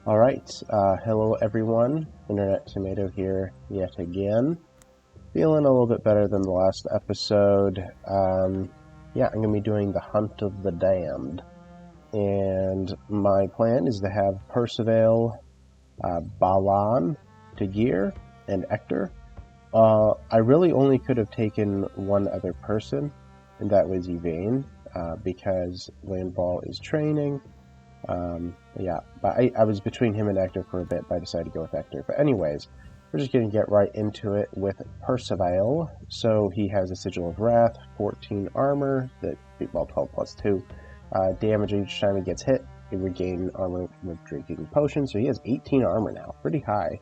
Alright, hello everyone, Internet Tomato here yet again. Feeling a little bit better than the last episode. Yeah, I'm going to be doing the Hunt of the Damned. And my plan is to have Percival, Balan, Tagir, and Ector. I really only could have taken one other person, and that was Yvain, because Landball is training. Yeah, but I was between him and Ector for a bit, but I decided to go with Ector. But anyways, we're just going to get right into it with Percival. So he has a Sigil of Wrath, 14 armor, well, 12 plus 2. Damage each time he gets hit. He regain armor with drinking potions, so he has 18 armor now, pretty high.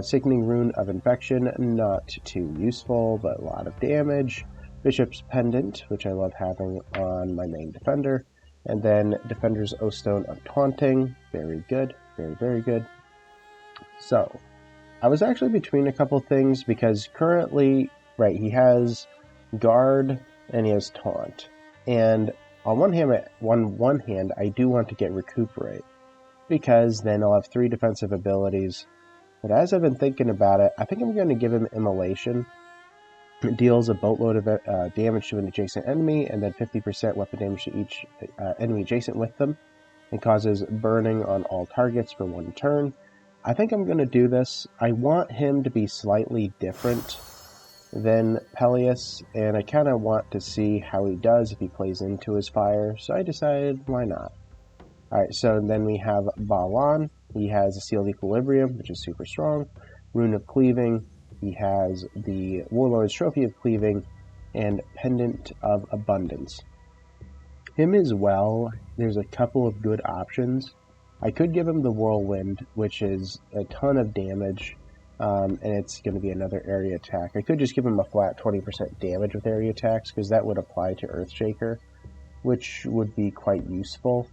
Sickening Rune of Infection, not too useful, but a lot of damage. Bishop's Pendant, which I love having on my main defender. And then Defender's Oath Stone of Taunting. Very good. Very, very good. So, I was actually between a couple things because currently, right, he has Guard and he has Taunt. And on one hand, I do want to get Recuperate because then I'll have 3 defensive abilities. But as I've been thinking about it, I think I'm going to give him Immolation. It deals a boatload of damage to an adjacent enemy, and then 50% weapon damage to each enemy adjacent with them, and causes burning on all targets for 1 turn. I think I'm going to do this. I want him to be slightly different than Peleus, and I kind of want to see how he does if he plays into his fire, so I decided why not. Alright, so then we have Balan. He has a Sealed Equilibrium, which is super strong. Rune of Cleaving. He has the Warlord's Trophy of Cleaving and Pendant of Abundance. Him as well, there's a couple of good options. I could give him the Whirlwind, which is a ton of damage, and it's going to be another area attack. I could just give him a flat 20% damage with area attacks, because that would apply to Earthshaker, which would be quite useful.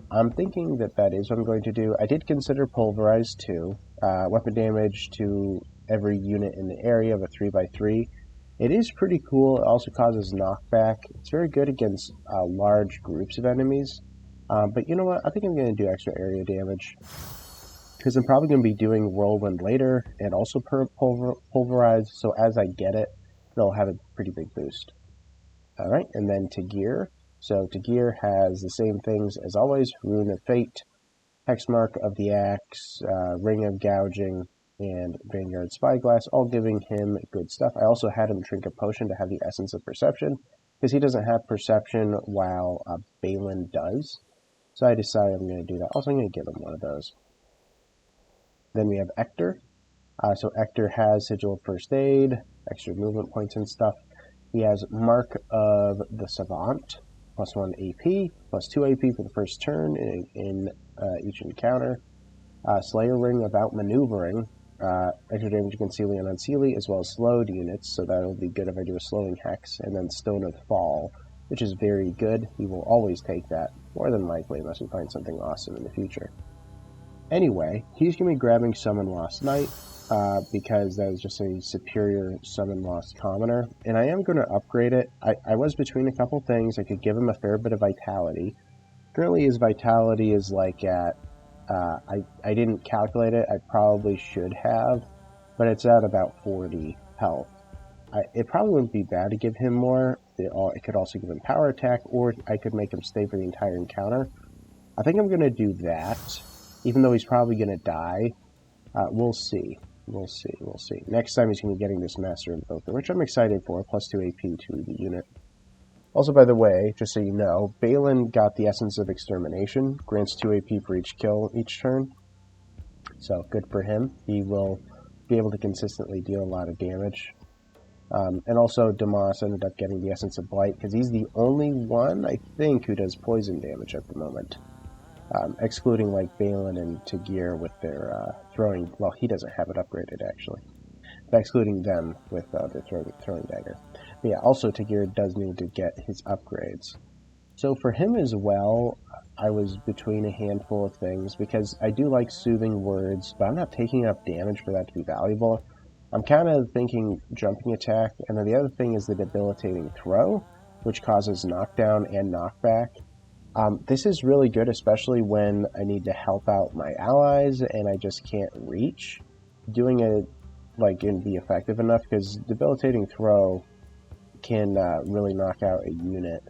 I'm thinking that is what I'm going to do. I did consider Pulverize too. Weapon damage to every unit in the area of a 3x3. It is pretty cool. It also causes knockback. It's very good against large groups of enemies. But you know what? I think I'm going to do extra area damage. Because I'm probably going to be doing Whirlwind later and also Pulverize. So as I get it, it'll have a pretty big boost. Alright, and then Tagir. So Tagir has the same things as always. Rune of Fate, Hexmark of the Axe, Ring of Gouging, and Vanguard Spyglass, all giving him good stuff. I also had him drink a potion to have the Essence of Perception, because he doesn't have Perception while Balin does. So I decided I'm going to do that. Also, I'm going to give him one of those. Then we have Ector. So Ector has Sigil of First Aid, extra movement points and stuff. He has Mark of the Savant, plus 1 AP, plus 2 AP for the first turn in each encounter. Slayer Ring of Outmaneuvering, extra damage against Seelie and Unseelie, as well as slowed units, so that'll be good if I do a slowing hex. And then Stone of Fall, which is very good. He will always take that, more than likely, unless we find something awesome in the future. Anyway, he's going to be grabbing Summon Lost Knight, because that is just a superior Summon Lost Commoner, and I am going to upgrade it. I was between a couple things. I could give him a fair bit of Vitality. Currently his Vitality is like at, I didn't calculate it, I probably should have, but it's at about 40 health. It probably wouldn't be bad to give him more. It could also give him Power Attack, or I could make him stay for the entire encounter. I think I'm going to do that, even though he's probably going to die. We'll see. We'll see. Next time he's going to be getting this Master Invoker, which I'm excited for, plus 2 AP to the unit. Also, by the way, just so you know, Balin got the Essence of Extermination, grants 2 AP for each kill each turn. So, good for him. He will be able to consistently deal a lot of damage. And also, Damas ended up getting the Essence of Blight, because he's the only one, I think, who does poison damage at the moment. Excluding like Balin and Tagir with their throwing, well, he doesn't have it upgraded actually, but excluding them with their throwing dagger. But yeah, also Tagir does need to get his upgrades. So for him as well, I was between a handful of things, because I do like Soothing Words, but I'm not taking enough damage for that to be valuable. I'm kind of thinking Jumping Attack, and then the other thing is the Debilitating Throw, which causes knockdown and knockback. This is really good, especially when I need to help out my allies and I just can't reach. Doing it and be effective enough, because debilitating throw can really knock out a unit.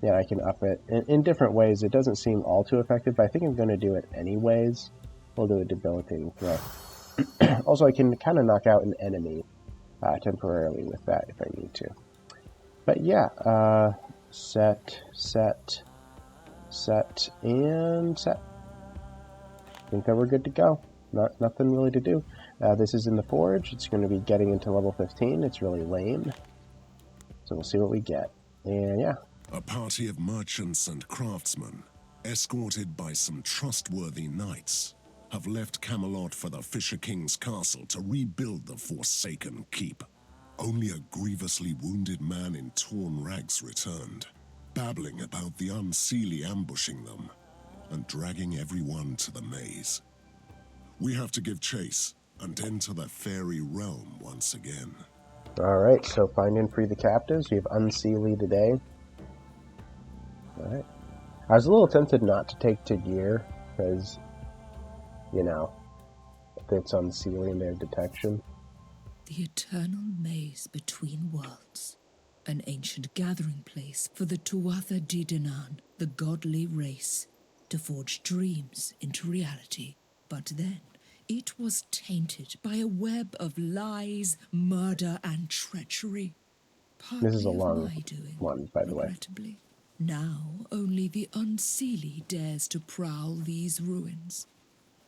Yeah, I can up it in different ways. It doesn't seem all too effective, but I think I'm going to do it anyways. We'll do a debilitating throw. Also, I can kind of knock out an enemy temporarily with that if I need to. But yeah, set, and set. I think that we're good to go. Nothing really to do. This is in the forge. It's going to be getting into level 15. It's really lame. So we'll see what we get. And yeah. A party of merchants and craftsmen, escorted by some trustworthy knights, have left Camelot for the Fisher King's castle to rebuild the Forsaken Keep. Only a grievously wounded man in torn rags returned, babbling about the Unseelie ambushing them and dragging everyone to the maze. We have to give chase and enter the fairy realm once again. Alright, so find and free the captives. We have Unseelie today. Alright. I was a little tempted not to take Tagir, because, you know, it's Unseelie in their detection. The eternal maze between worlds. An ancient gathering place for the Tuatha De Danann, the godly race, to forge dreams into reality. But then, it was tainted by a web of lies, murder, and treachery. Partly This is a long my doing, one, by the way. regrettably. Now only the Unseelie dares to prowl these ruins,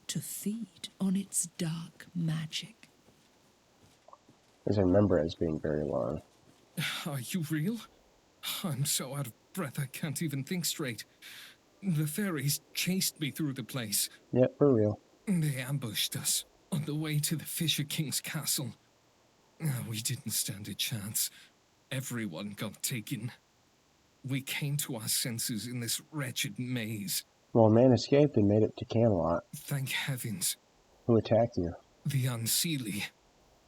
to feed on its dark magic. As I remember it as being very long. Are you real? I'm so out of breath I can't even think straight. The fairies chased me through the place. Yep, for real. They ambushed us on the way to the Fisher King's castle. We didn't stand a chance. Everyone got taken. We came to our senses in this wretched maze. Well, a man escaped and made it to Camelot. Thank heavens. Who attacked you? The Unseelie,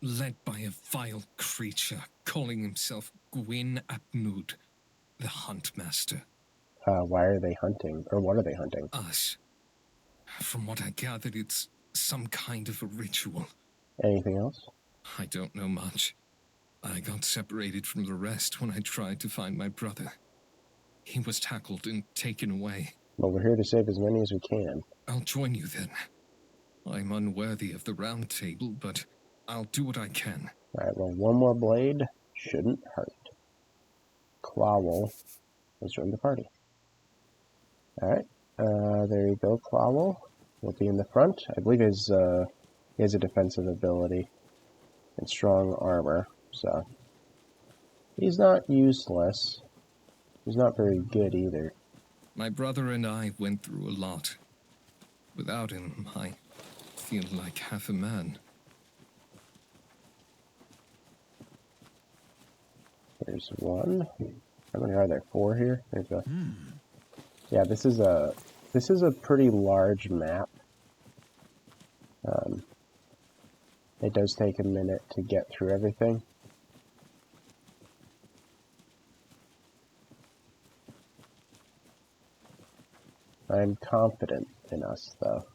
led by a vile creature calling himself Gwyn Apnud, the Huntmaster. Why are they hunting? Or what are they hunting? Us. From what I gathered, it's some kind of a ritual. Anything else? I don't know much. I got separated from the rest when I tried to find my brother. He was tackled and taken away. Well, we're here to save as many as we can. I'll join you then. I'm unworthy of the round table, but I'll do what I can. Alright, well, one more blade shouldn't hurt. Clawel has joined the party. Alright, there you go, Clawel. Will be in the front. I believe he has a defensive ability and strong armor, so he's not useless. He's not very good either. My brother and I went through a lot. Without him, I feel like half a man. There's one. How many are there? 4 here? There's a... Yeah, this is a pretty large map. It does take a minute to get through everything. I'm confident in us, though.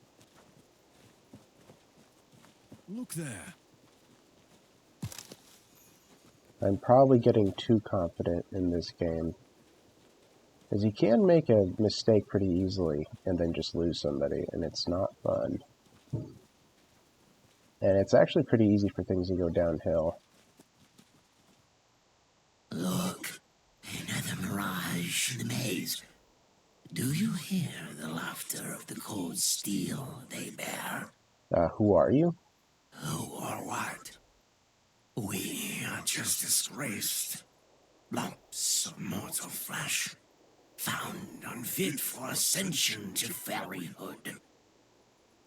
Look there. I'm probably getting too confident in this game. Because you can make a mistake pretty easily and then just lose somebody, and it's not fun. And it's actually pretty easy for things to go downhill. Look, another mirage in the maze. Do you hear the laughter of the cold steel they bear? Who are you? Who or what? We are just disgraced. Lumps of mortal flesh, found unfit for ascension to fairyhood.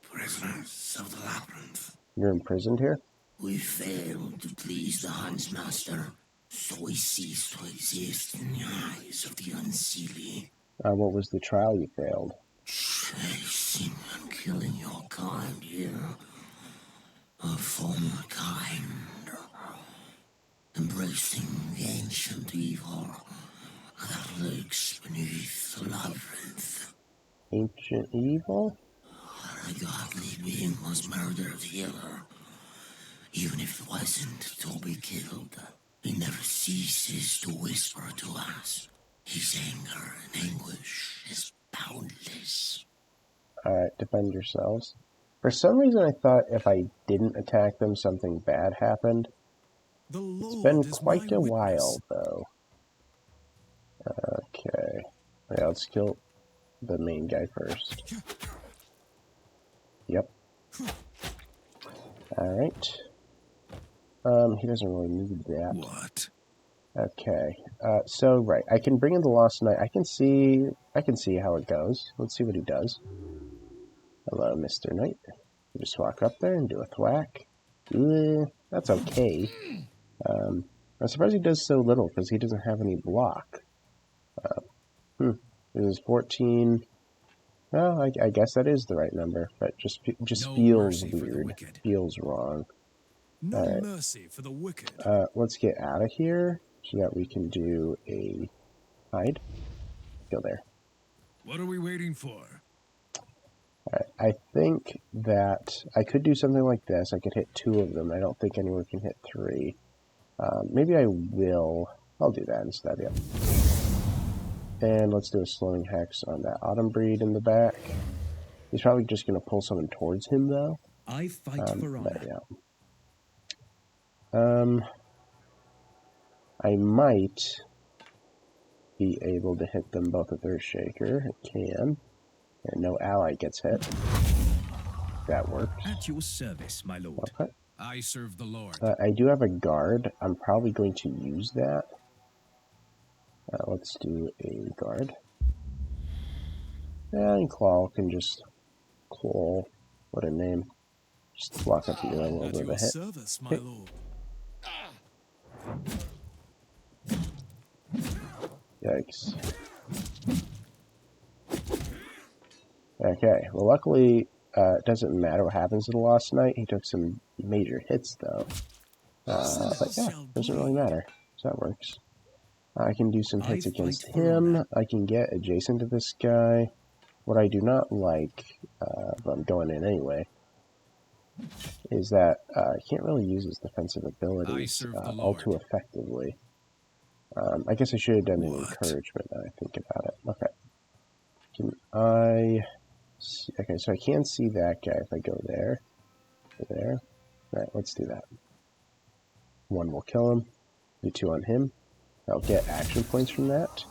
Prisoners of the labyrinth. You're imprisoned here? We failed to please the Huntsmaster, so we ceased to exist in the eyes of the Unseelie. What was the trial you failed? Chasing and killing your kind here. A former kind. Embracing the ancient evil that lurks beneath the labyrinth. Ancient evil? The godly being was murdered here. Even if it wasn't to be killed, he never ceases to whisper to us. His anger and anguish is boundless. Alright, defend yourselves. For some reason I thought if I didn't attack them, something bad happened. It's been quite a while, though. Okay. Yeah, let's kill the main guy first. Yep. Alright. He doesn't really need that. What? Okay. So right, I can bring in the Lost Knight. I can see how it goes. Let's see what he does. Hello, Mr. Knight. You just walk up there and do a thwack. That's okay. I'm surprised he does so little because he doesn't have any block. This is 14. Well, I guess that is the right number, but just No feels mercy for the weird. wicked. Feels wrong. No Alright. mercy for the wicked. Let's get out of here so that we can do a hide. Go there. What are we waiting for? Alright, I think that I could do something like this. I could hit 2 of them. I don't think anyone can hit 3. Maybe I will. I'll do that instead, yeah. And let's do a slowing hex on that Autumn Breed in the back. He's probably just going to pull someone towards him, though. I fight for honor. But, yeah. I might be able to hit them both with Earthshaker. I can. And no ally gets hit. That works. At your service, my lord. Okay. I serve the Lord. I do have a guard. I'm probably going to use that. Let's do a guard. And Claw can just claw. What a name. Just walk up here a little At bit of a your hit. service, my lord. Yikes. Okay, well luckily it doesn't matter what happens to the Lost Knight. He took some major hits though. But yeah, doesn't really matter. So that works. I can do some hits against him. I can get adjacent to this guy. What I do not like, but I'm going in anyway, is that I can't really use his defensive abilities all too effectively. I guess I should have done an encouragement now I think about it. Okay. Can I... see? Okay, so I can see that guy if I go there. Go there. Alright, let's do that. 1 will kill him. Do 2 on him. I'll get action points from that,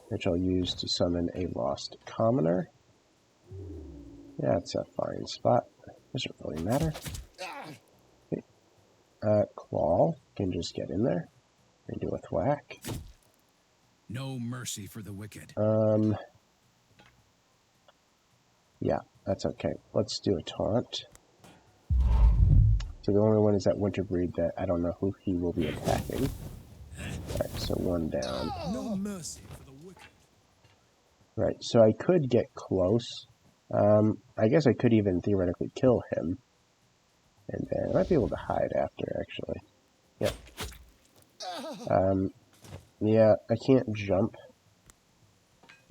which I'll use to summon a Lost Commoner. Yeah, it's a fine spot. Doesn't really matter. Okay. Claw can just get in there and do a thwack. No mercy for the wicked. Yeah, that's okay. Let's do a taunt. So the only one is that Winter Breed that I don't know who he will be attacking. Alright, so 1 down. No mercy for the wicked. Right, so I could get close. I guess I could even theoretically kill him. And then I might be able to hide after, actually. Yep. Yeah, I can't jump.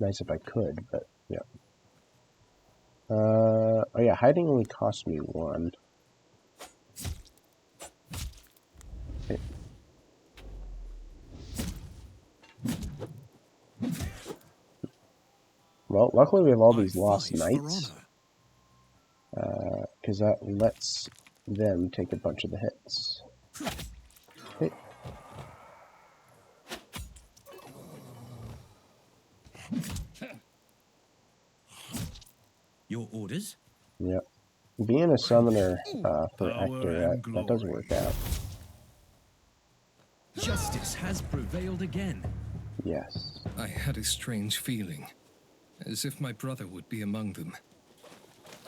Nice if I could, but yeah. Oh yeah, hiding only costs me 1. Okay. Well, luckily we have all these Lost Knights. Because that lets them take a bunch of the hits. Okay. Your orders? Yep. Being a summoner for Hector, that does work out. Justice has prevailed again. Yes. I had a strange feeling, as if my brother would be among them.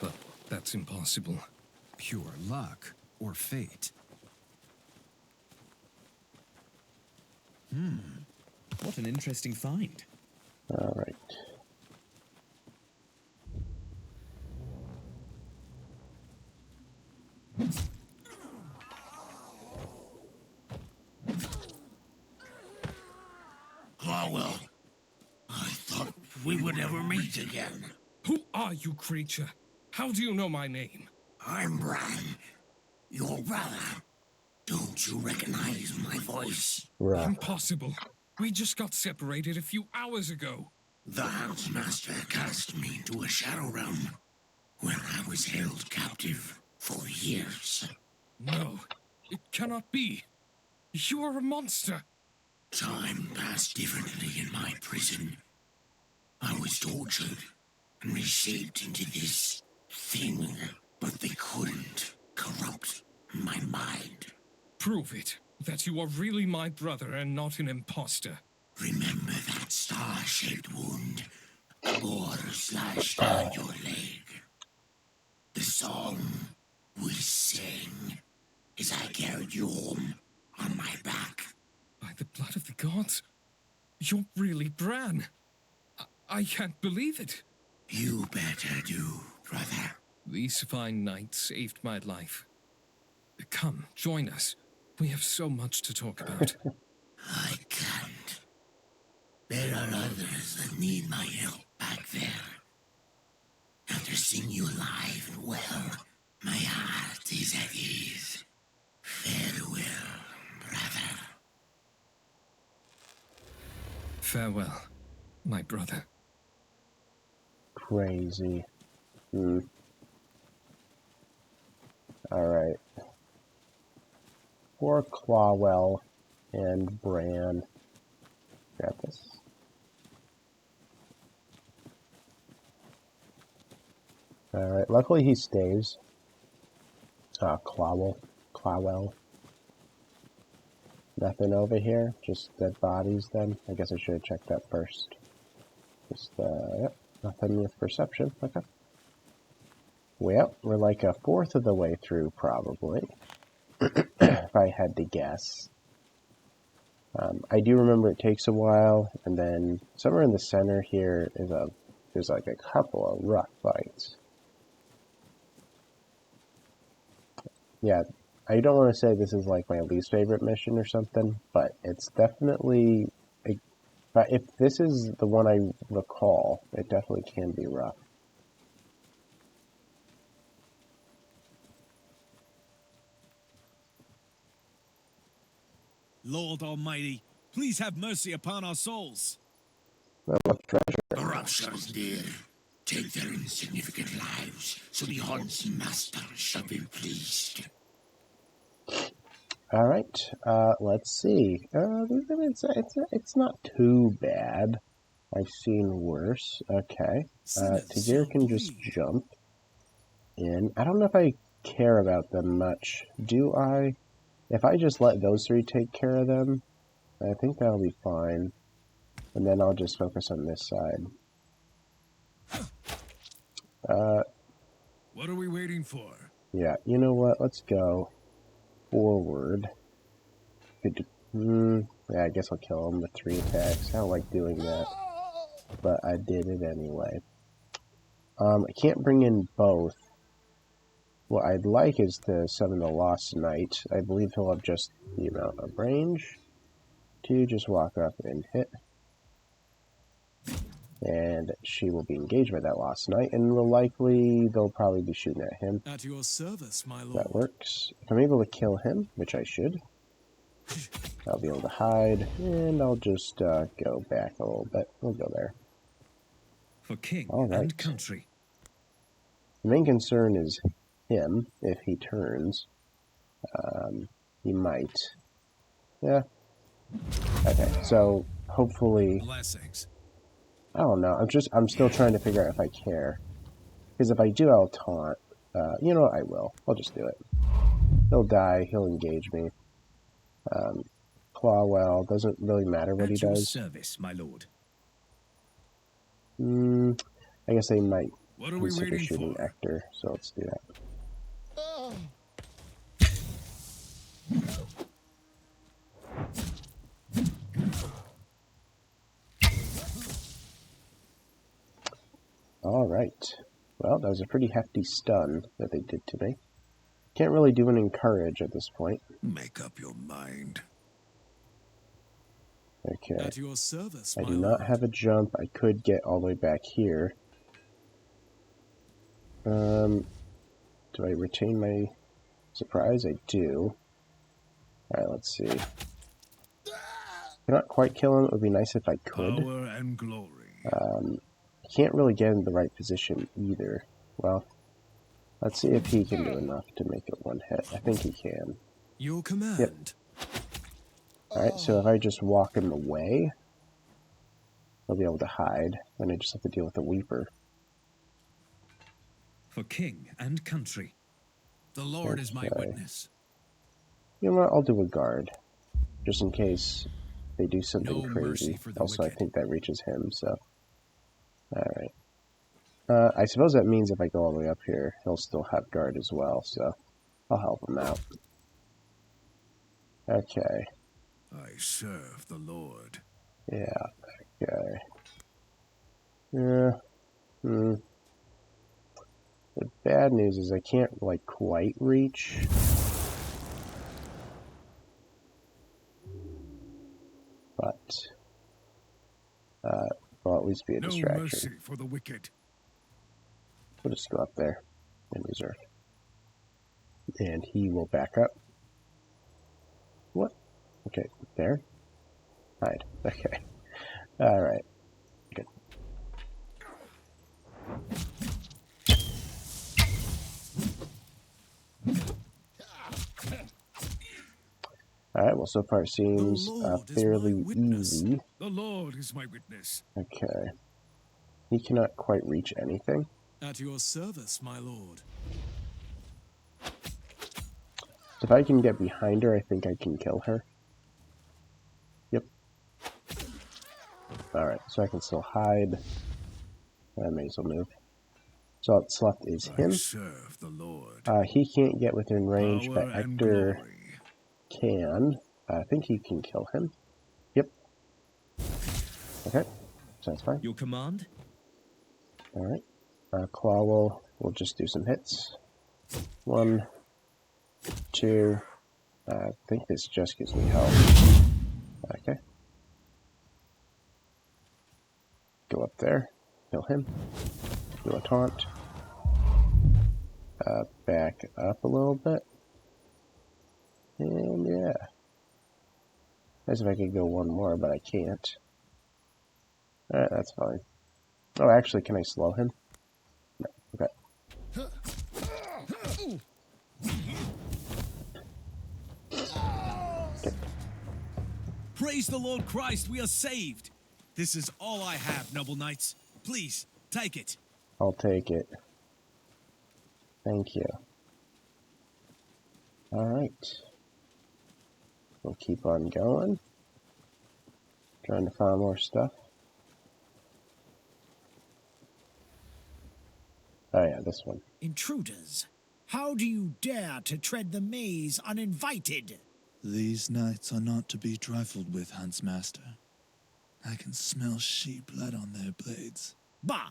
But that's impossible. Pure luck or fate. What an interesting find. Alright. Clawwell, we would ever meet again. Who are you, creature? How do you know my name? I'm Bran, your brother. Don't you recognize my voice? Right. Impossible. We just got separated a few hours ago. The Housemaster cast me into a shadow realm where I was held captive for years. No, it cannot be. You are a monster. Time passed differently in my prison. I was tortured and reshaped into this thing, but they couldn't corrupt my mind. Prove it, that you are really my brother and not an imposter. Remember that star-shaped wound? A boar slashed down your leg. The song we sang as I carried you home on my back. By the blood of the gods, you're really Bran. I can't believe it. You better do, brother. These fine nights saved my life. Come, join us. We have so much to talk about. I can't. There are others that need my help back there. After seeing you alive and well, my heart is at ease. Farewell, brother. Farewell, my brother. Crazy. Alright. Poor Clawell and Bran. Grab this. Alright, luckily he stays. Clawell. Nothing over here, just dead bodies then. I guess I should have checked that first. Just, yep, nothing with perception. Okay. Well, we're like a fourth of the way through, probably. If I had to guess. I do remember it takes a while, and then somewhere in the center here is there's like a couple of rough fights. Yeah, I don't want to say this is like my least favorite mission or something, but it's definitely, if this is the one I recall, it definitely can be rough. Lord Almighty, please have mercy upon our souls. Well, treasure. Corruptions, dear. Take their insignificant lives, so the Hunt's master shall be pleased. Alright, let's see. It's not too bad. I've seen worse. Okay. Tagir can just jump in. I don't know if I care about them much. Do I? If I just let those three take care of them, I think that'll be fine. And then I'll just focus on this side. What are we waiting for? Yeah, you know what? Let's go forward. Yeah, I guess I'll kill him with 3 attacks. I don't like doing that, but I did it anyway. I can't bring in both. What I'd like is to summon the Lost Knight. I believe he'll have just the amount of range to just walk up and hit. And she will be engaged by that Lost Knight, and they'll probably be shooting at him. At your service, my lord. That works. If I'm able to kill him, which I should, I'll be able to hide, and I'll just go back a little bit. We'll go there. For king Alright. and country. The main concern is him, if he turns. He might. Yeah. Okay, so hopefully... Blessings. I don't know. I'm still trying to figure out if I care. Because if I do, I'll taunt. You know what? I will. I'll just do it. He'll die. He'll engage me. Clawell. Doesn't really matter what he At your does. service, my lord. I guess they might What are we consider waiting shooting for? Ector, so let's do that. Alright. Well, that was a pretty hefty stun that they did to me. Can't really do an encourage at this point. Make up your mind. Okay. At your service, I my do not lord. have a jump. I could get all the way back here. Do I retain my surprise? I do. Alright, let's see. Cannot quite kill him. It would be nice if I could. Power and glory. I can't really get in the right position either. Well, let's see if he can do enough to make it one hit. I think he can. Your Yep. command. Alright, so if I just walk in the way, he'll be able to hide. Then I just have to deal with the Weeper. For king and country. The Lord is my Okay. witness. You know what? I'll do a guard. Just in case they do something No mercy crazy. for the Also, I wicked. think that reaches him, so... Alright. I suppose that means if I go all the way up here, he'll still have guard as well, so I'll help him out. Okay. I serve the Lord. Yeah. Okay. Yeah. The bad news is I can't, like, quite reach. But, will at least be a No distraction. mercy for the wicked. We'll just go up there in reserve. And he will back up. What? Okay, there. Hide. Okay. Alright. Good. Alright, well, so far it seems The Lord is fairly my witness. easy. The Lord is my witness. Okay. He cannot quite reach anything. At your service, my lord. So if I can get behind her, I think I can kill her. Yep. Alright, so I can still hide. I may as well move. So all that's left is I him. serve the Lord. He can't get within range, Power but and Hector glory. can. I think he can kill him. Yep. Okay, so that's fine. Your command? Alright. Claw will just do some hits. 1, 2. I think this just gives me health. Okay. Go up there. Kill him. Do a taunt. Back up a little bit. And yeah. As if I could go one more, but I can't. Alright, that's fine. Oh, actually, can I slow him? No. Okay. Praise the Lord Christ, we are saved. This is all I have, noble knights. Please, take it. I'll take it. Thank you. Alright. We'll keep on going. Trying to find more stuff. Oh yeah, this one. Intruders, how do you dare to tread the maze uninvited? These knights are not to be trifled with, Hans Master. I can smell sheep blood on their blades. Bah!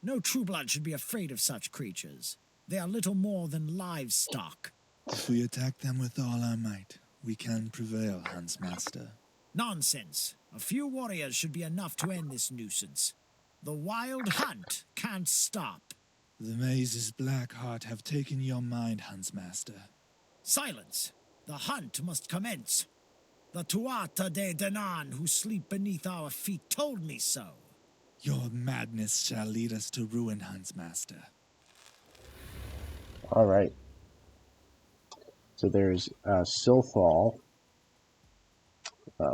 No true blood should be afraid of such creatures. They are little more than livestock. If we attack them with all our might, we can prevail, Hans Master. Nonsense. A few warriors should be enough to end this nuisance. The wild hunt can't stop. The mazes Blackheart have taken your mind, Hans Master. Silence! The hunt must commence. The Tuatha de Danann who sleep beneath our feet told me so. Your madness shall lead us to ruin, Hans Master. Alright. So there's Silthal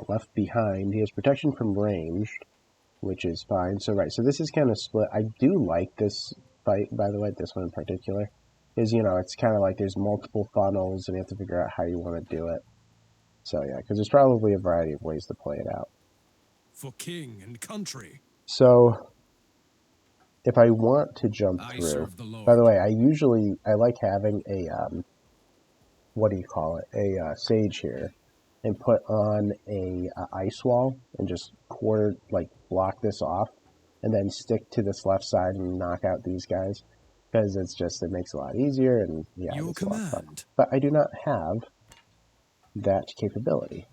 left behind. He has protection from ranged, which is fine. So right, so this is kind of split. I do like this fight, by the way, this one in particular. Is, you know, it's kind of like there's multiple funnels and you have to figure out how you want to do it. So yeah, because there's probably a variety of ways to play it out. For king and country. So if I want to jump I through, serve the Lord. by the way, I like having a, what do you call it, a sage here, and put on a ice wall and just block this off, and then stick to this left side and knock out these guys, because it makes it a lot easier, and yeah, Your it's a lot of fun. command. But I do not have that capability.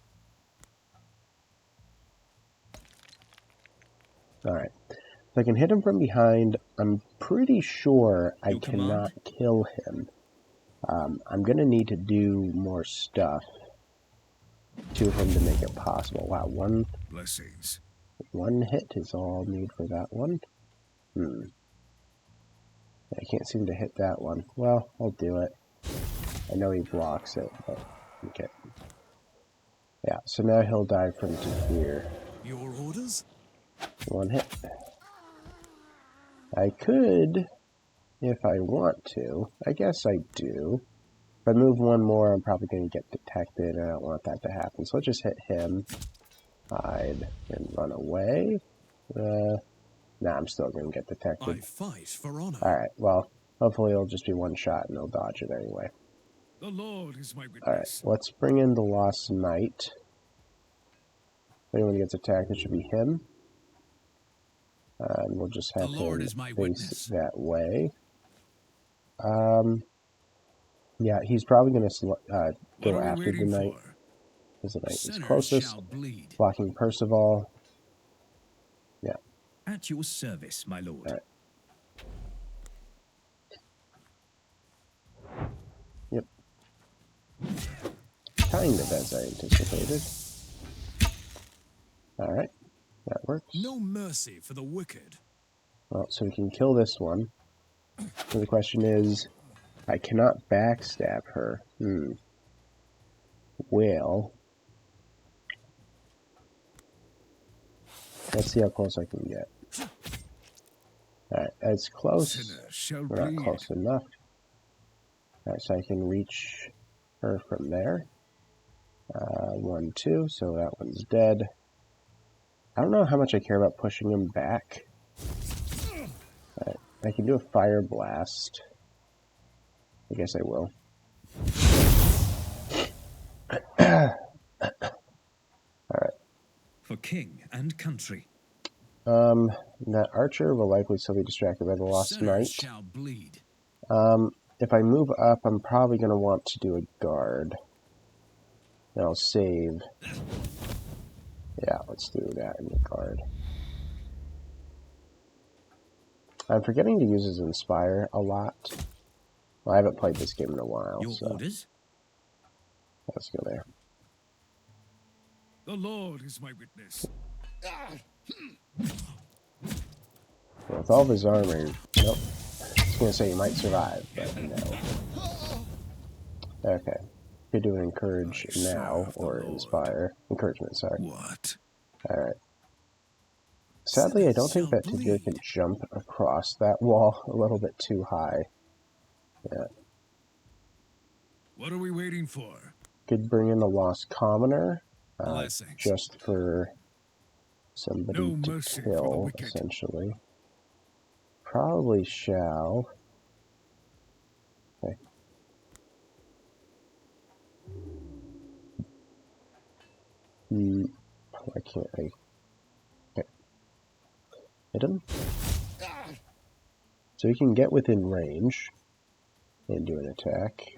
Alright. If I can hit him from behind, I'm pretty sure I Your cannot command? kill him. I'm gonna need to do more stuff to him to make it possible. Wow, Blessings. one hit is all I need for that one. I can't seem to hit that one. Well, I'll do it. I know he blocks it, but okay. Yeah, so now he'll die from to here. Your orders? One hit. I could, if I want to. I guess I do. If I move one more, I'm probably going to get detected, and I don't want that to happen. So let's just hit him, hide, and run away. Nah, I'm still going to get I detected. fight for honor. Alright, well, hopefully it'll just be one shot and he'll dodge it anyway. The Lord is my Alright, witness. let's bring in the Lost Knight. If anyone gets attacked, it should be him. And we'll just have The Lord him is my face witness. that way. Yeah, he's probably going to What go are we after the waiting knight, for? because the knight is Sinners closest. shall bleed. Blocking Percival. Yeah, At your service, my lord. alright. Yep. Kind of as I anticipated. Alright, that works. No mercy for the wicked. Well, so we can kill this one. So the question is, I cannot backstab her. Well, let's see how close I can get. Alright, as close. Sinners shall We're not bleed. close enough. Alright, so I can reach her from there. 1, 2, so that one's dead. I don't know how much I care about pushing him back. Alright, I can do a fire blast. I guess I will. Alright. For king and country. That archer will likely still be distracted by the Lost Sinners Knight. shall bleed. If I move up, I'm probably going to want to do a guard. And I'll save. Yeah, let's do that in the guard. I'm forgetting to use his Inspire a lot. Well, I haven't played this game in a while, Your so orders? let's go there. The Lord is my witness. With all of his armor, nope. I was going to say he might survive, but no. Okay. Could do an Encourage I now, serve the or Lord. Inspire. Encouragement, sorry. What? Alright. Sadly, I don't Sinners think that shall Tajir can bleed. jump across that wall a little bit too high. Yeah. What are we waiting for? Could bring in the Lost Commoner, Blessings. just for somebody No to mercy for the kill, wicked. essentially. Probably shall. Okay. Why can't I? Okay. Hit him. So he can get within range and do an attack.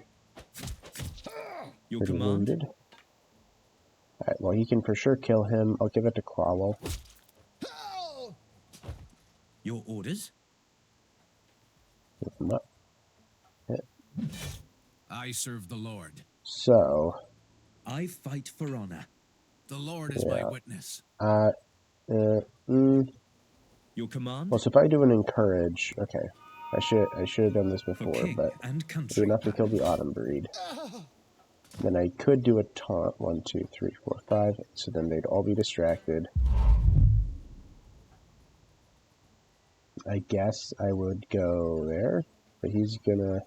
Your Pretty command? wounded. Alright, well, he can for sure kill him. I'll give it to Quawwell. Your orders? Lift him up. Hit. I serve the Lord. So, I fight for honor. The Lord is Yeah. my witness. Your command? well, so if I do an Encourage, okay. I should have done this For before, king but and do country. enough to kill the Autumn Breed. Then I could do a taunt. 1, 2, 3, 4, 5. So then they'd all be distracted. I guess I would go there, but he's gonna.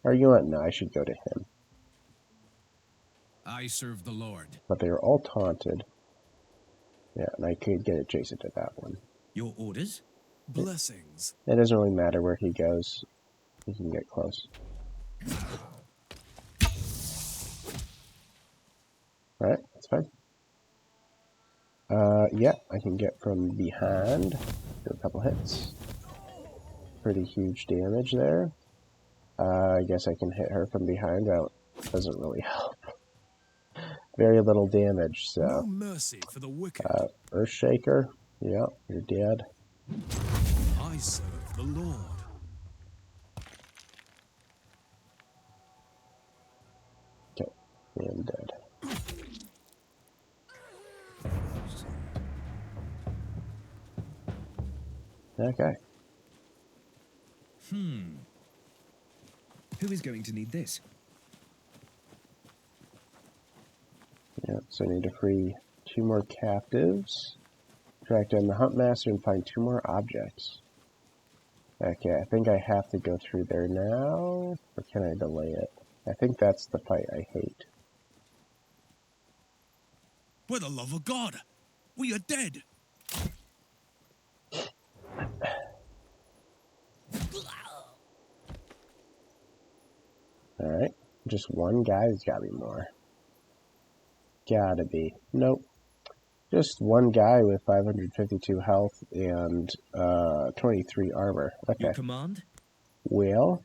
Or you know what? No, I should go to him. I serve the Lord. But they were all taunted. Yeah, and I could get adjacent to that one. Your orders? Blessings. It doesn't really matter where he goes. He can get close. Alright, that's fine. Yeah, I can get from behind. Do a couple hits. Pretty huge damage there. I guess I can hit her from behind. That doesn't really help. Very little damage, No so. mercy for the wicked. Earthshaker. Yep, you're dead. I serve the Lord. Okay, I am dead. Okay. Who is going to need this? Yeah, so I need to free 2 more captives, track down the Huntmaster, and find 2 more objects. Okay, I think I have to go through there now, or can I delay it? I think that's the fight I hate. For the love of God, we are dead. Alright, just one guy? There's gotta be more. Gotta be. Nope. Just one guy with 552 health and 23 armor. Okay. Your command? Well,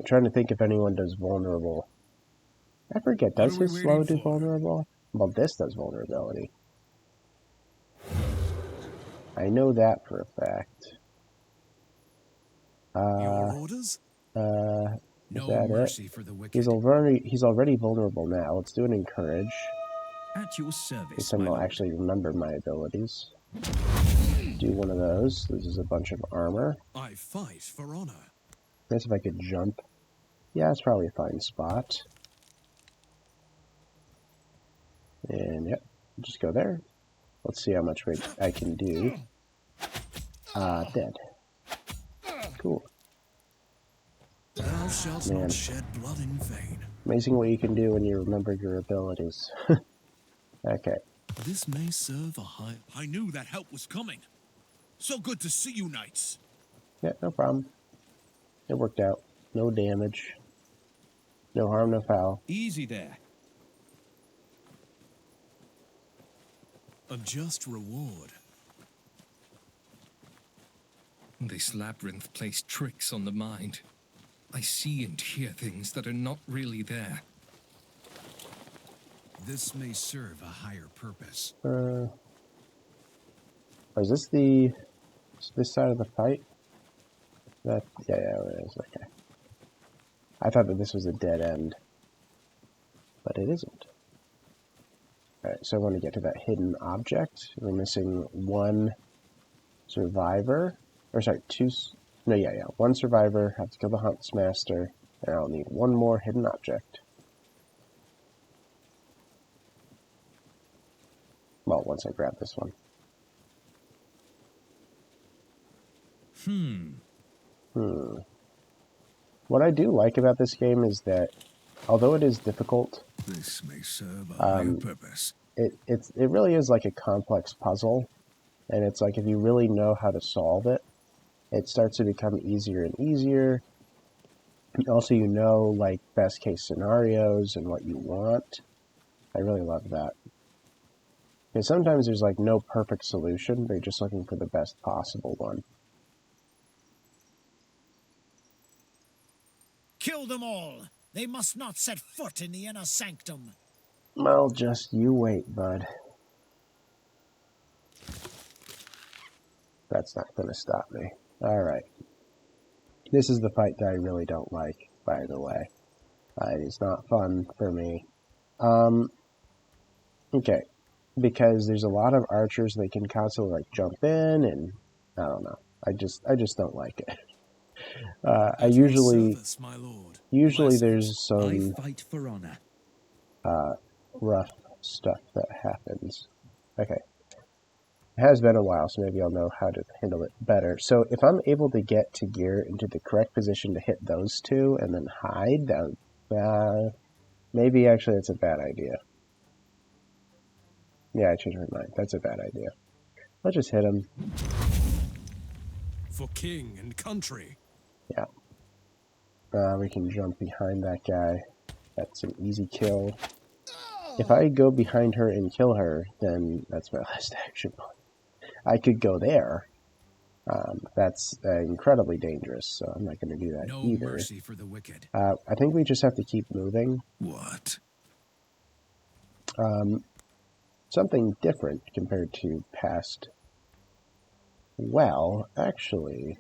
trying to think if anyone does vulnerable. I forget, What does are we his slow waiting do for? vulnerable? Well, this does vulnerability. I know that for a fact. Your orders? Is No that mercy it? for the wicked. He's already vulnerable now. Let's do an encourage. At your This service, time my I'll lord. actually remember my abilities. Do one of those. This is a bunch of armor. I fight for honor. Guess if I could jump. Yeah, it's probably a fine spot. And yep, just go there. Let's see how much I can do. Dead. Cool. Thou shalt Man. not shed blood in vain. Amazing what you can do when you remember your abilities. Okay. This may serve a high... I knew that help was coming. So good to see you, knights. Yeah, no problem. It worked out. No damage. No harm, no foul. Easy there. A just reward. This labyrinth plays tricks on the mind. I see and hear things that are not really there. This may serve a higher purpose. Is this this side of the fight? Yeah, it is. Okay. I thought that this was a dead end, but it isn't. Alright, so I want to get to that hidden object. We're missing 1 survivor. Or sorry, 2... No, yeah. 1 survivor. Have to kill the Huntsmaster. And I'll need 1 more hidden object. Well, once I grab this one. What I do like about this game is that, although it is difficult, This may serve a higher purpose. it really is like a complex puzzle, and it's like if you really know how to solve it, it starts to become easier and easier. Also, you know, like, best case scenarios and what you want. I really love that. Because sometimes there's like no perfect solution, they're just looking for the best possible one. Kill them all. They must not set foot in the inner sanctum. Well, just you wait, bud. That's not going to stop me. Alright. This is the fight that I really don't like, by the way. It's not fun for me. Okay. Because there's a lot of archers, they can constantly, like, jump in, and I don't know. I just don't like it. I usually... Service, my lord. Usually Blessings. there's some I fight for honor. rough stuff that happens. Okay. It has been a while, so maybe I'll know how to handle it better. So if I'm able to get to gear into the correct position to hit those 2 and then hide, maybe actually it's a bad idea. Yeah, I changed my mind. That's a bad idea. Let's just hit him. For king and country. Yeah. We can jump behind that guy. That's an easy kill. If I go behind her and kill her, then that's my last action point. I could go there. That's incredibly dangerous, so I'm not going to do that No either. mercy for the wicked. I think we just have to keep moving. What? something different compared to past. Well, actually,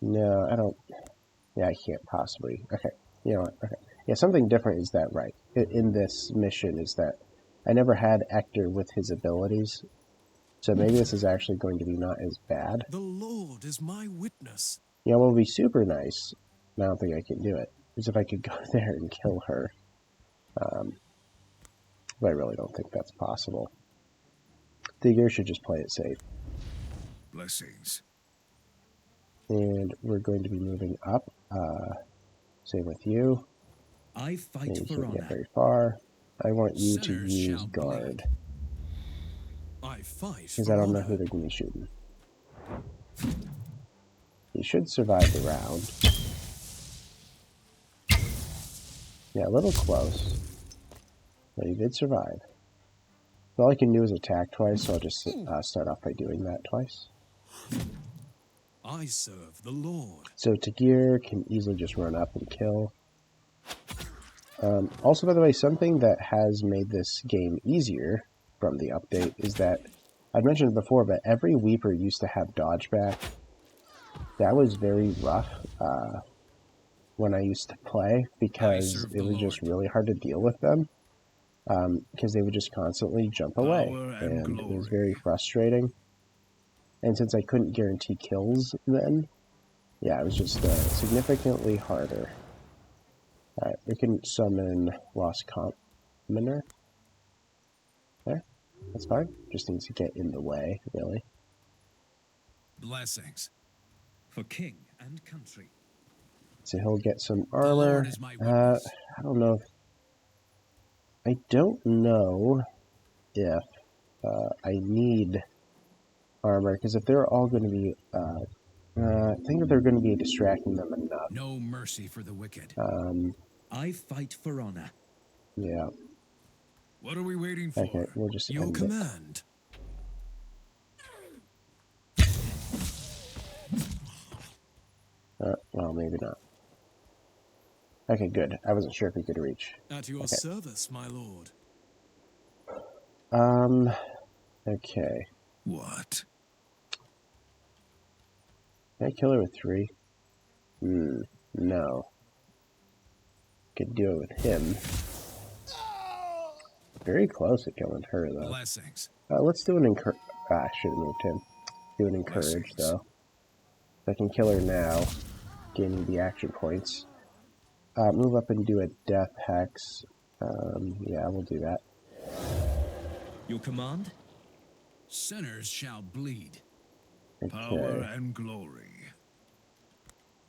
no, I don't. Yeah, I can't possibly. Okay, you know what? Okay, yeah, something different is that right in this mission is that I never had Hector with his abilities, so maybe this is actually going to be not as bad. The Lord is my witness. Yeah, what would be super nice, and I don't think I can do it, is if I could go there and kill her. But I really don't think that's possible. Digger should just play it safe. Blessings. And we're going to be moving up. Same with you. I fight And you for can't get honor. very far. I want you to Sinners use shall guard. I fight Because for I don't know honor. who they're going to be shooting. You should survive the round. Yeah, a little close. But you did survive. All I can do is attack twice, so I'll just start off by doing that twice. I serve the Lord. So Tagir can easily just run up and kill. Also, by the way, something that has made this game easier from the update is that, I've mentioned it before, but every Weeper used to have dodge back. That was very rough when I used to play, because serve it the was just Lord. really hard to deal with them, because they would just constantly jump away, Power and and it was glory. very frustrating. And since I couldn't guarantee kills then, yeah, it was just significantly harder. Alright, we can summon Lost Commoner. There, that's fine. Just needs to get in the way, really. Blessings. For king and country. So he'll get some The armor. Lord is my witness. I don't know. I don't know if I need armor, because if they're all going to be, I think that they're going to be distracting them enough. No mercy for the wicked. I fight for honor. Yeah. What are we waiting for? Okay, we'll just Your end it. command. Well, maybe not. Okay, good. I wasn't sure if we could reach. At your service, my lord. Okay. What? Can I kill her with 3? No. Could do it with him. Very close at killing her, though. Blessings. Let's do an encourage. I should have moved him. Do an encourage, Blessings. though. If I can kill her now, gaining the action points. Move up and do a death hex. Yeah, we'll do that. Your command? Sinners shall bleed. Okay. Power and glory.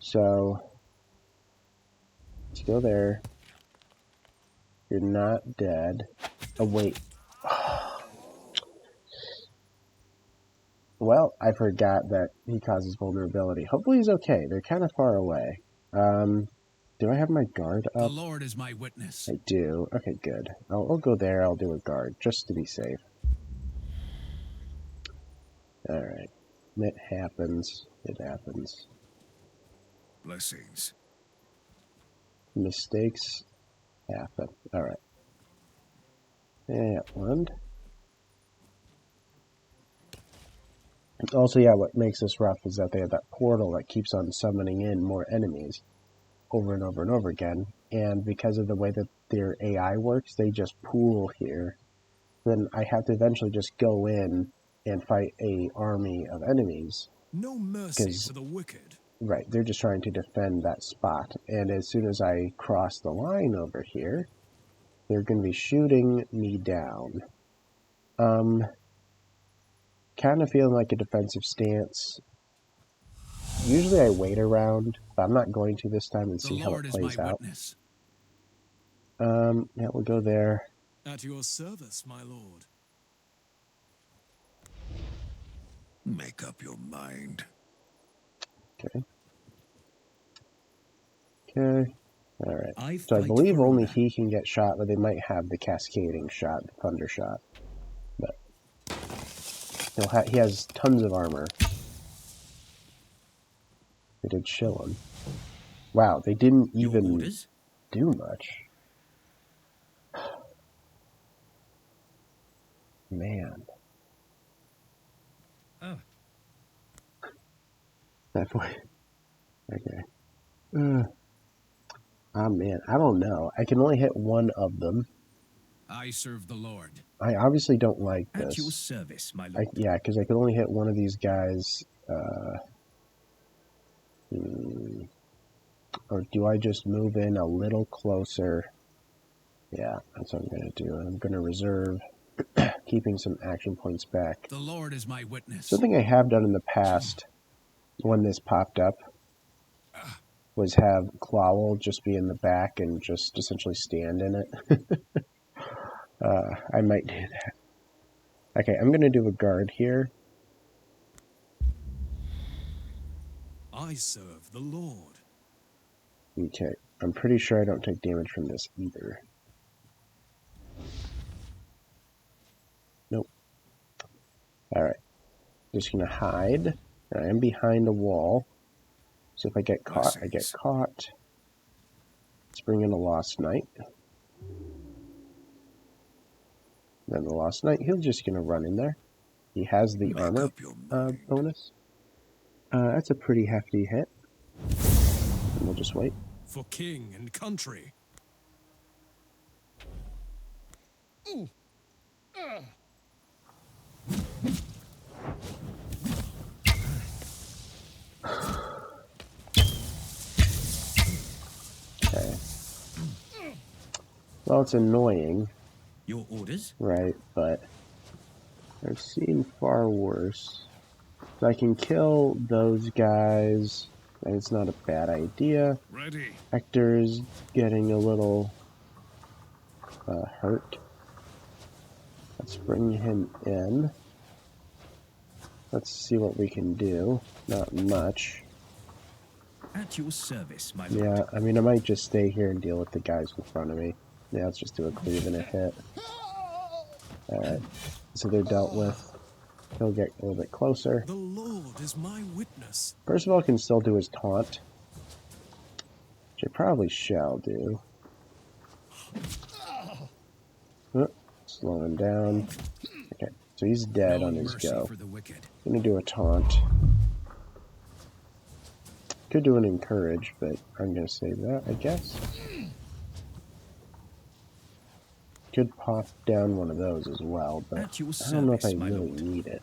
So, let's go there. You're not dead. Oh, wait. Well, I forgot that he causes vulnerability. Hopefully he's okay. They're kind of far away. Do I have my guard The up? Lord is my witness. I do. Okay, good. I'll go there. I'll do a guard, just to be safe. Alright. It happens. It happens. Blessings. Mistakes happen. Alright. Yeah, one. Also, yeah, what makes this rough is that they have that portal that keeps on summoning in more enemies over and over and over again. And because of the way that their AI works, they just pool here. Then I have to eventually just go in and fight a army of enemies. No mercy 'Cause- for the wicked. Right, they're just trying to defend that spot. And as soon as I cross the line over here, they're going to be shooting me down. Kind of feeling like a defensive stance. Usually I wait around, but I'm not going to this time and The see how Lord it is my plays out. witness. Yeah, we'll go there. At your service, my lord. Make up your mind. Okay. Okay. Alright. I So I fight believe for only honor. he can get shot, but they might have the cascading shot, the thunder shot. But he has tons of armor. They did chill him. Wow, they didn't Your even orders? do much. Man. Oh. That boy. Okay. Man, I don't know. I can only hit one of them. I serve the Lord. I obviously don't like At your this. service, my lord. Yeah, because I could only hit one of these guys. Or do I just move in a little closer? Yeah, that's what I'm going to do. I'm going to reserve keeping some action points back. The Lord is my witness. Something I have done in the past when this popped up was have Clawel just be in the back and just essentially stand in it. I might do that. Okay, I'm going to do a guard here. I serve the Lord. Okay, I'm pretty sure I don't take damage from this either. Nope. Alright, just going to hide. I am behind a wall, so if I get caught, I get caught. Let's bring in a Lost Knight. Then the Lost Knight, he's just going to run in there. He has the armor bonus. That's a pretty hefty hit. And we'll just wait. For king and country. Ooh. Okay. Well, it's annoying. Your orders? Right, but I've seen far worse. So I can kill those guys. And it's not a bad idea. Ready. Hector's getting a little hurt. Let's bring him in. Let's see what we can do. Not much. At your service, my lord. Yeah, I mean, I might just stay here and deal with the guys in front of me. Yeah, let's just do a cleave and a hit. Alright, so they're dealt with. He'll get a little bit closer. The Lord is my witness. First of all, I can still do his taunt, which I probably shall do. Slow him down. Okay, so he's dead on his go. For the wicked. Gonna do a taunt. Could do an encourage, but I'm gonna save that, I guess. Could pop down one of those as well, but I don't know if I really need it.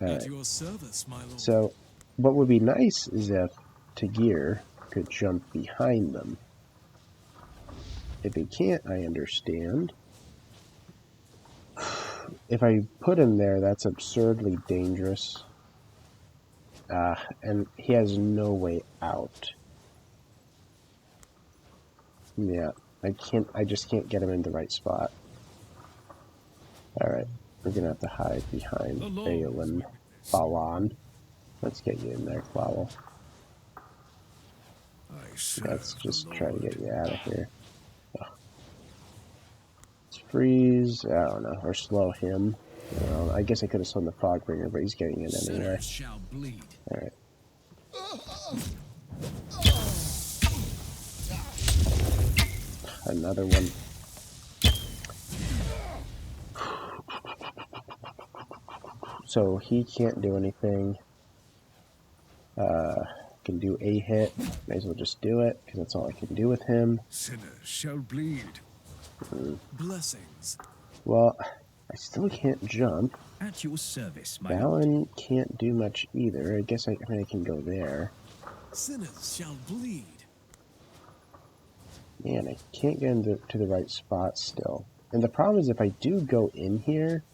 At your service, my lord. So, what would be nice is if Tagir could jump behind them. If he can't, I understand. If I put him there, that's absurdly dangerous. And he has no way out. Yeah, I just can't get him in the right spot. Alright, we're gonna have to hide behind Balin. Balan. Let's get you in there, Clawel. Let's just try to get you out of here. Oh. Let's freeze, I don't know, or slow him. I guess I could have slowed the Fogbringer, but he's getting in anyway. Alright. Another one. So he can't do anything. Can do a hit. May as well just do it, because that's all I can do with him. Sinners shall bleed. Blessings. Well, I still can't jump. At your service, my Balin can't do much either. I guess I can go there. Sinners shall bleed. Man, I can't get into the right spot still. And the problem is if I do go in here...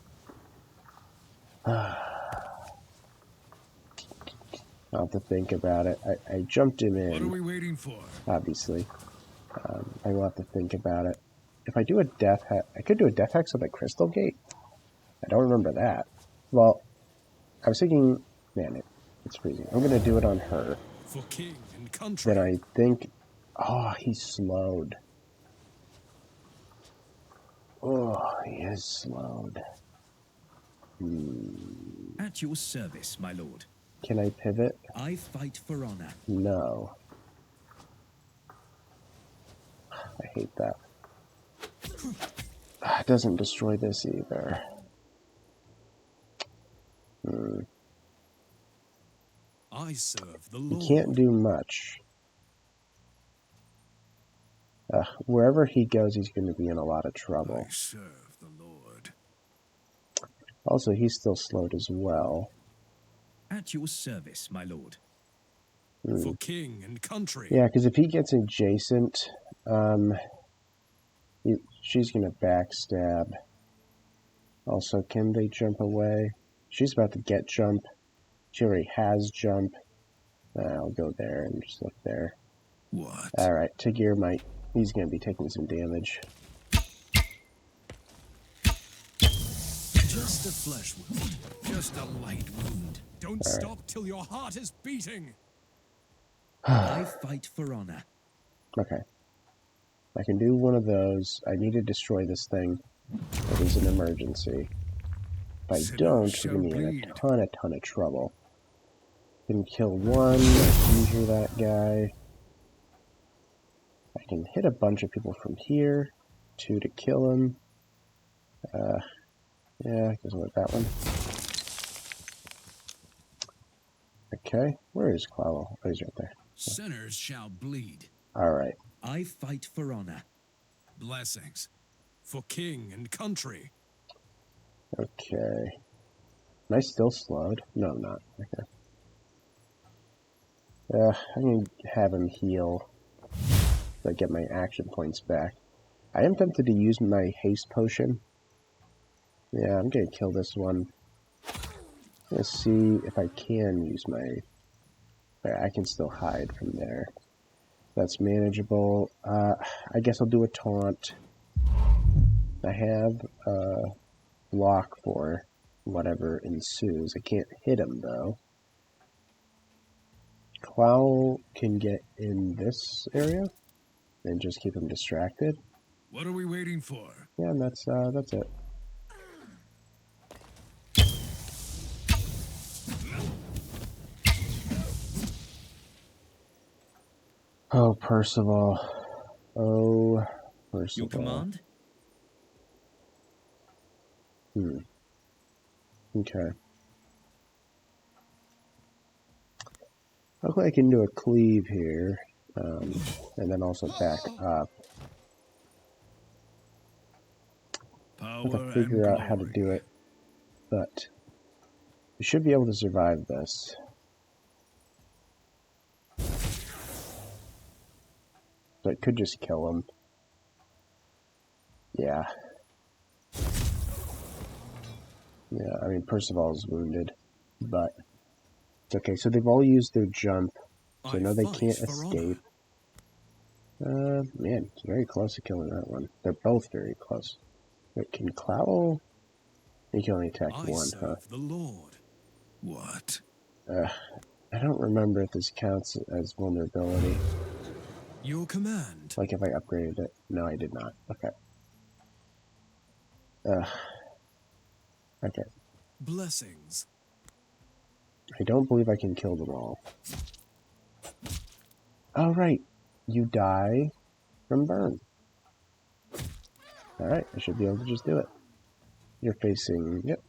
I'll have to think about it. I jumped him in. What are we waiting for? Obviously. I will have to think about it. If I do a death hex... I could do a death hex on the Crystal Gate. I don't remember that. Well, I was thinking... Man, it's freezing. I'm going to do it on her. For king and country. Then I think... Oh, he's slowed. Oh, he is slowed. At your service, my lord. Can I pivot? I fight for honor. No. I hate that. It doesn't destroy this either. I serve the He Lord. can't do much. Wherever he goes, he's going to be in a lot of trouble. I serve the Lord. Also, he's still slowed as well. At your service, my lord. For king and country. Yeah, because if he gets adjacent, she's going to backstab. Also, can they jump away? She's about to get jump. She already has jump. I'll go there and just look there. What? Alright, Tagir might... He's going to be taking some damage. Just a flesh wound. Just a light wound. Don't stop till your heart is beating. I fight for honor. Okay. I can do one of those. I need to destroy this thing. It is an emergency. If I don't, we're going to be in a ton of trouble. Can kill one, injure that guy. I can hit a bunch of people from here. 2 to kill him. Yeah, doesn't work that one. Okay, where is Clowl? Oh, he's right there. Sinners shall bleed. Alright. I fight for honor. Blessings. For king and country. Okay. Am I still slowed? No, I'm not. Okay. I'm going to have him heal. So I get my action points back. I am tempted to use my haste potion. Yeah, I'm going to kill this one. Let's see if I can use my... I can still hide from there. That's manageable. I guess I'll do a taunt. I have a block for whatever ensues. I can't hit him, though. Clowl can get in this area and just keep him distracted. What are we waiting for? Yeah, and that's it. Oh, Percival. Oh, Percival. Your command? Okay. Hopefully I can do a cleave here, and then also back up. I have to figure out how to do it, but we should be able to survive this. So I could just kill him. Yeah. Yeah, I mean, Percival's wounded, but it's okay. So they've all used their jump, so no, they can't escape. Man, it's very close to killing that one. They're both very close. Wait, can Clowl? He can only attack one, huh? The Lord. What? I don't remember if this counts as vulnerability. Your command. Like if I upgraded it. No, I did not. Okay. Okay. Blessings. I don't believe I can kill them all. Oh, right. You die from burn. Alright, I should be able to just do it. You're facing... Yep.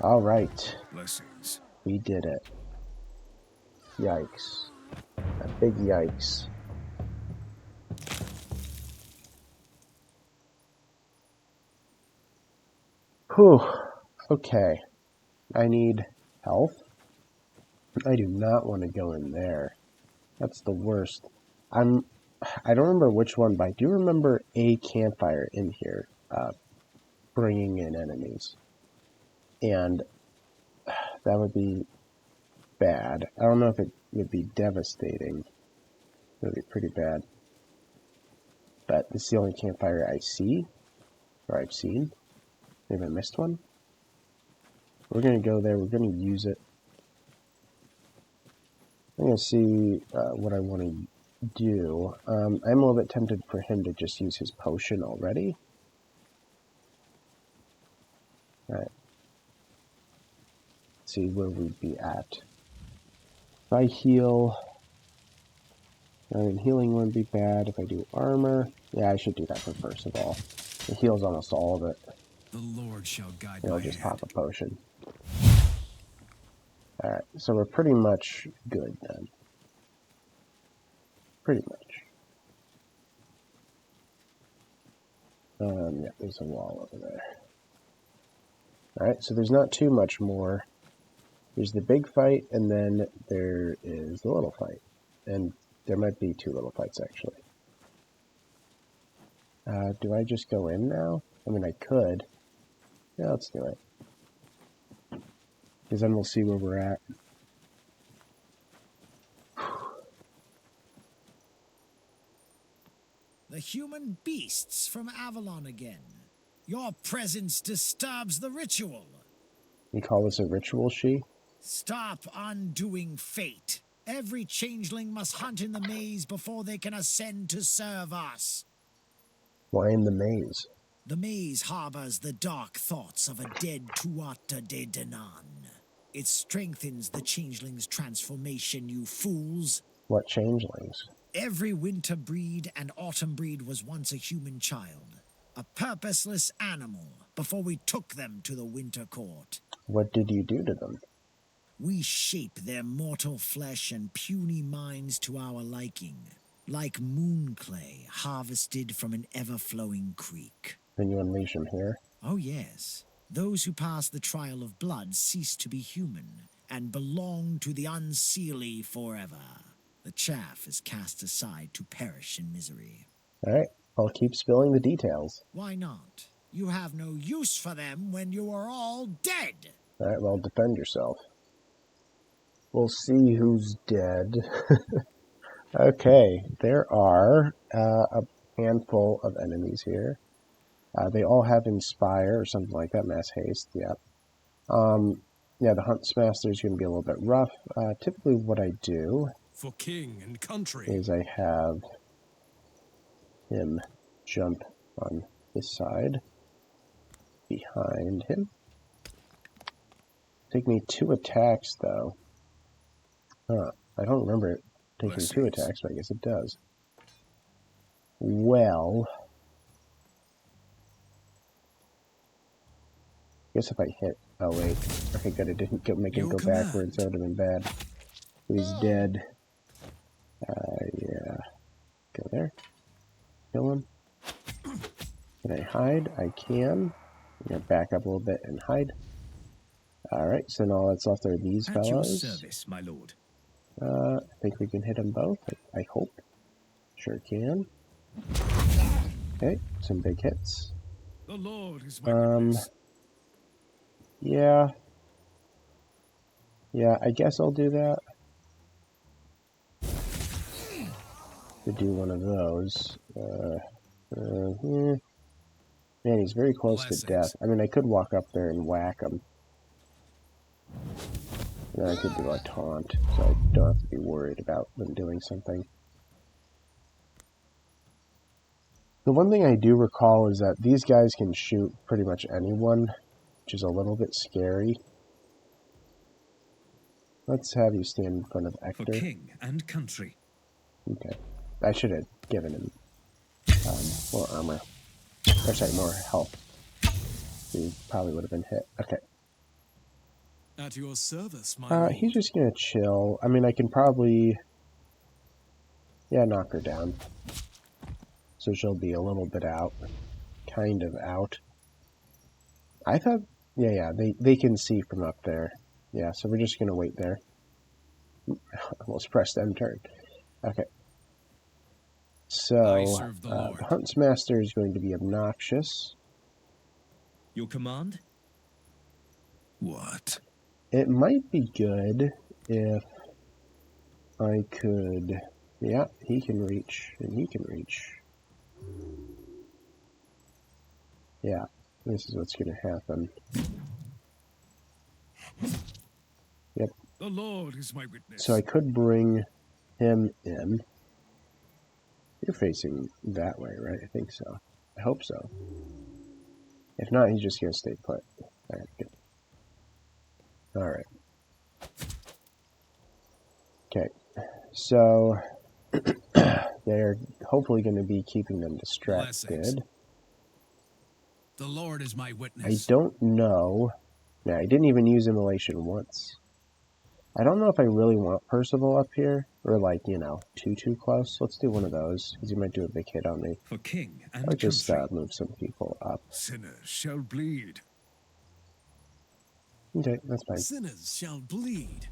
Alright. Blessings. We did it. Yikes. A big yikes. Whew. Okay. I need health. I do not want to go in there. That's the worst. I don't remember which one, but I do remember a campfire in here, bringing in enemies. And that would be bad. I don't know if it would be devastating. It would be pretty bad. But this is the only campfire I see, or I've seen. Maybe I missed one. We're going to go there. We're going to use it. I'm going to see what I want to do. I'm a little bit tempted for him to just use his potion already. Alright. See where we'd be at. If I heal... I mean, healing wouldn't be bad. If I do armor... Yeah, I should do that for first of all. It heals almost all of it. The Lord shall guide I'll my just hand. pop a potion. Alright, so we're pretty much good then. Pretty much. Yeah, there's a wall over there. Alright, so there's not too much more. There's the big fight, and then there is the little fight. And there might be two little fights, actually. Do I just go in now? I mean, I could. Yeah, let's do it. Because then we'll see where we're at. The human beasts from Avalon again. Your presence disturbs the ritual. You call this a ritual, she? Stop undoing fate. Every changeling must hunt in the maze before they can ascend to serve us. Why in the maze? The maze harbors the dark thoughts of a dead Tuatha de Danann. It strengthens the changeling's transformation, you fools. What changelings? Every winter breed and autumn breed was once a human child. A purposeless animal before we took them to the winter court. What did you do to them? We shape their mortal flesh and puny minds to our liking, like moon clay harvested from an ever-flowing creek. Then you unleash them here? Oh yes. Those who pass the trial of blood cease to be human and belong to the unseelie forever. The chaff is cast aside to perish in misery. Alright, I'll keep spilling the details. Why not? You have no use for them when you are all dead. Alright, well, defend yourself. We'll see who's dead. Okay, there are a handful of enemies here. They all have Inspire or something like that. Mass Haste, yeah. Yeah, the Huntsmaster is going to be a little bit rough. Typically what I do For king and country. is I have him jump on this side behind him. Take me 2 attacks, though. I don't remember it taking 2 attacks, but I guess it does. Well, I guess if I hit... Oh, wait. Okay, good. It didn't make him go backwards. That would have been bad. He's dead. Yeah. Go there. Kill him. Can I hide? I can. I'm going to back up a little bit and hide. Alright, so now that's left are these fellows. At your service, my lord. I think we can hit them both. I hope. Sure can. Okay, some big hits. The Lord is my witness. Yeah. Yeah, I guess I'll do that. To do one of those. Man, he's very close to death. I mean, I could walk up there and whack him. And then I could do a taunt, so I don't have to be worried about them doing something. The one thing I do recall is that these guys can shoot pretty much anyone, which is a little bit scary. Let's have you stand in front of Hector. For king and country. Okay. I should have given him more armor. Or sorry, more health. He probably would have been hit. Okay. At your service, my lord. He's just gonna chill. I mean, I can probably... Yeah, knock her down. So she'll be a little bit out. Kind of out. I thought... Yeah, they can see from up there. Yeah, so we're just gonna wait there. Almost pressed end turn. Okay. So, the Huntsmaster is going to be obnoxious. Your command? What? It might be good if I could... Yeah, he can reach, and he can reach. Yeah, this is what's going to happen. Yep. The Lord is my witness. So I could bring him in. You're facing that way, right? I think so. I hope so. If not, he's just going to stay put. Alright, good. Alright. Okay. So, they're hopefully going to be keeping them distracted. Blessings. The Lord is my I witness. don't know. Now, I didn't even use immolation once. I don't know if I really want Percival up here, or like, you know, too close. Let's do one of those, because he might do a big hit on me. For king and Or just country. move some people up. Sinners shall bleed. Okay, that's fine. Sinners shall bleed.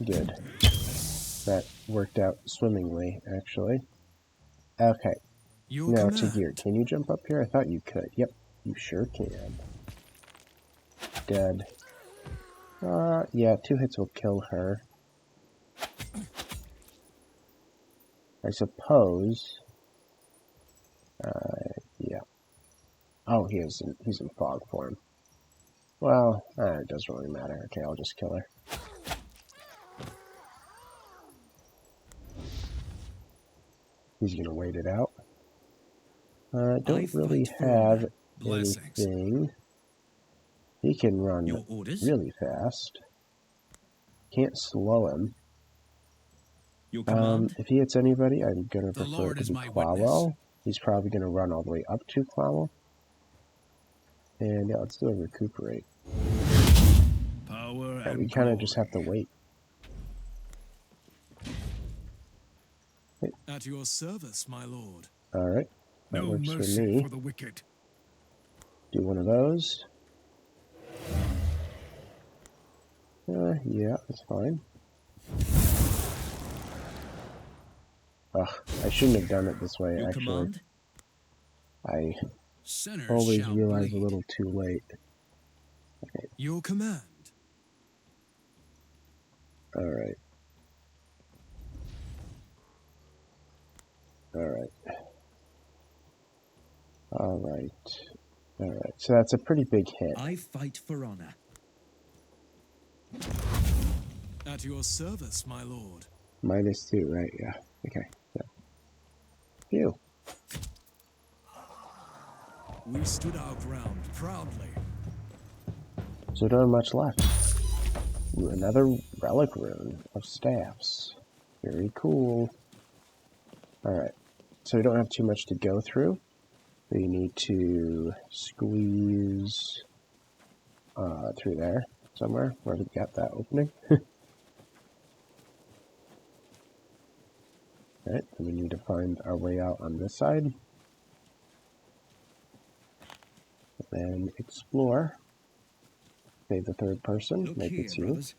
Good. That worked out swimmingly, actually. Okay, Your now command. Tagir, can you jump up here? I thought you could. Yep, you sure can. Dead. Yeah, 2 hits will kill her. I suppose. Yeah. Oh, he's in fog form. Well, it doesn't really matter. Okay, I'll just kill her. He's gonna wait it out. Don't really have anything. He can run Your orders? really fast. Can't slow him. Your command? If he hits anybody, I'm gonna The prefer Lord it to is be my Clawell. witness. He's probably gonna run all the way up to Clawell. And yeah, let's do a recuperate. Power Yeah, and we kind of just have to wait. At your service, my lord. Alright, that No works for mercy me. for the wicked. Do one of those. Yeah, that's fine. Ugh, I shouldn't have done it this way, Your actually. command? I Sinners always shall realize bleed. a little too late. Your command. Alright. Alright, so that's a pretty big hit. I fight for honor. At your service, my lord. -2, right? Yeah. Okay. Yeah. Phew. We stood our ground proudly. So don't have much left. Ooh, another relic rune of staffs. Very cool. Alright. So we don't have too much to go through. We need to squeeze through there somewhere where we got that opening. Alright, then we need to find our way out on this side. And then explore. Save the third person. Look Maybe here, it's you. brothers.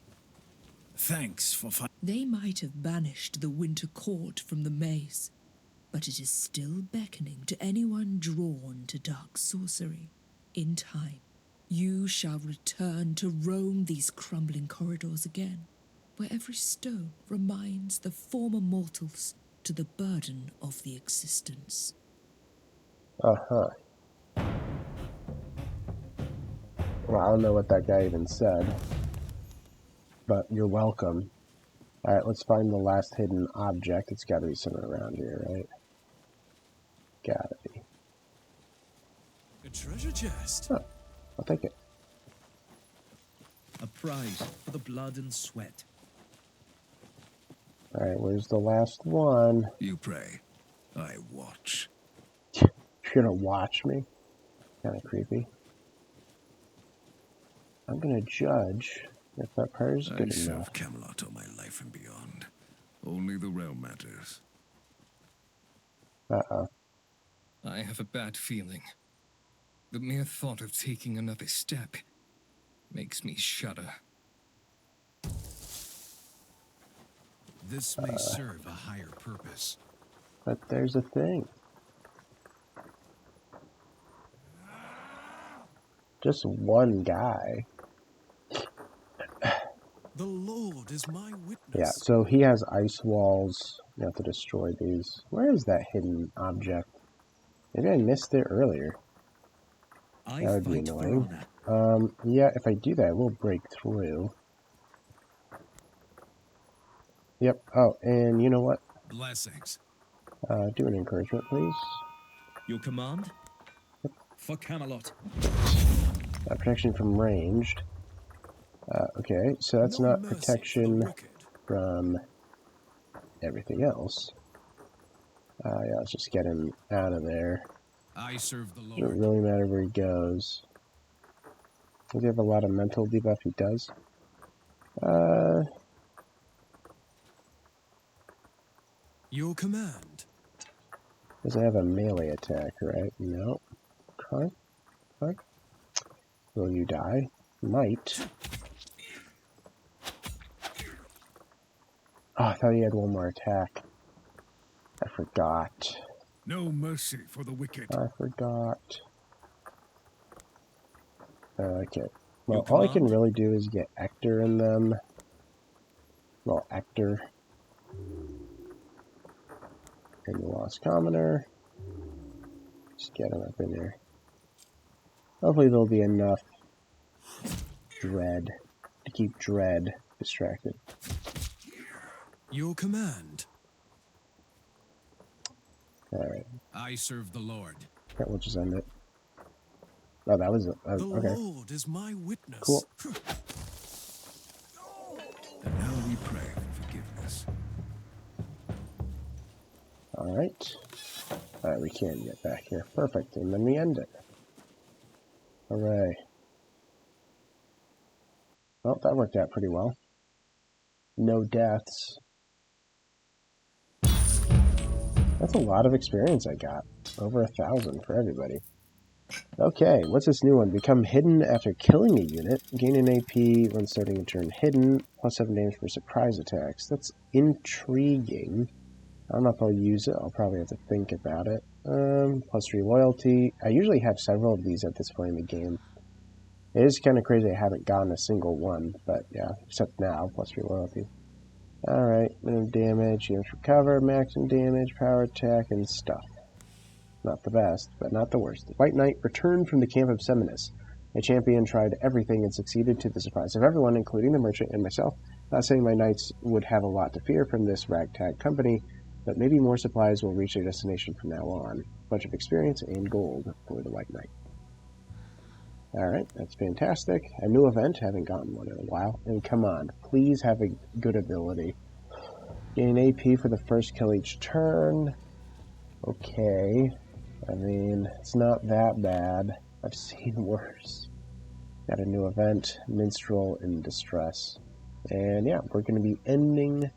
Thanks for They might have banished the Winter Court from the maze, but it is still beckoning to anyone drawn to dark sorcery. In time, you shall return to roam these crumbling corridors again, where every stone reminds the former mortals to the burden of the existence. Uh-huh. Well, I don't know what that guy even said, but you're welcome. Alright, let's find the last hidden object. It's gotta be somewhere around here, right? Gotta be. a treasure chest. Oh, I'll take it. A prize for the blood and sweat. Alright, where's the last one? You pray, I watch. You're gonna watch me? Kinda creepy. I'm gonna judge if that prayer's I good serve enough. Camelot all my life and beyond. Only the realm matters. Uh-oh. I have a bad feeling. The mere thought of taking another step makes me shudder. This may serve a higher purpose. But there's a thing. Just one guy. The Lord is my witness. Yeah, so he has ice walls. You have to destroy these. Where is that hidden object? Maybe I missed it earlier. I That would be fight for annoying. honor. Yeah, if I do that, we'll break through. Yep. Oh, and you know what? Blessings. Do an encouragement, please. Your command? For Camelot. Protection from ranged. Okay, so that's No not mercy for the protection wicked. from everything else. Yeah, let's just get him out of there. I serve the Doesn't Lord. really matter where he goes. Does he have a lot of mental debuff? He does. Your command. Doesn't have a melee attack, right? No. Okay. Okay. Will you die? Might. Oh, I thought he had one more attack. I forgot. No mercy for the wicked. I forgot. Okay. Your Well, all I can command? really do is get Ector in them. Well, Ector. And the Lost Commoner. Just get him up in there. Hopefully there'll be enough Dread to keep Dread distracted. Your command. Alright. I serve the Lord. Yeah, we'll just end it. Oh, that was it. The Okay. Lord is my witness. Cool. And now we pray for forgiveness. Alright. Alright, we can get back here. Perfect. And then we end it. Hooray. Well, that worked out pretty well. No deaths. That's a lot of experience I got. Over 1,000 for everybody. Okay, what's this new one? Become hidden after killing a unit. Gain an AP when starting a turn hidden. Plus 7 damage for surprise attacks. That's intriguing. I don't know if I'll use it. I'll probably have to think about it. Plus 3 loyalty. I usually have several of these at this point in the game. It is kind of crazy I haven't gotten a single one, but yeah, except now, plus 3 loyalty. Alright, minimum damage, units recover, maximum damage, power attack, and stuff. Not the best, but not the worst. The White Knight returned from the camp of Seminus. My champion tried everything and succeeded to the surprise of everyone, including the merchant and myself. Not saying my knights would have a lot to fear from this ragtag company, but maybe more supplies will reach their destination from now on. A bunch of experience and gold for the White Knight. Alright, that's fantastic. A new event, haven't gotten one in a while. And come on, please have a good ability. Gain AP for the first kill each turn. Okay. I mean, it's not that bad. I've seen worse. Got a new event, Minstrel in Distress. And yeah, we're going to be ending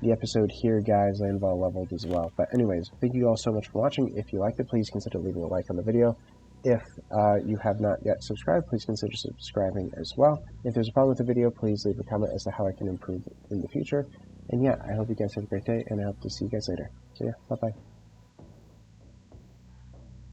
the episode here, guys. Landval leveled as well. But anyways, thank you all so much for watching. If you liked it, please consider leaving a like on the video. If you have not yet subscribed, please consider subscribing as well. If there's a problem with the video, please leave a comment as to how I can improve in the future. And yeah, I hope you guys have a great day, and I hope to see you guys later. So yeah, bye-bye.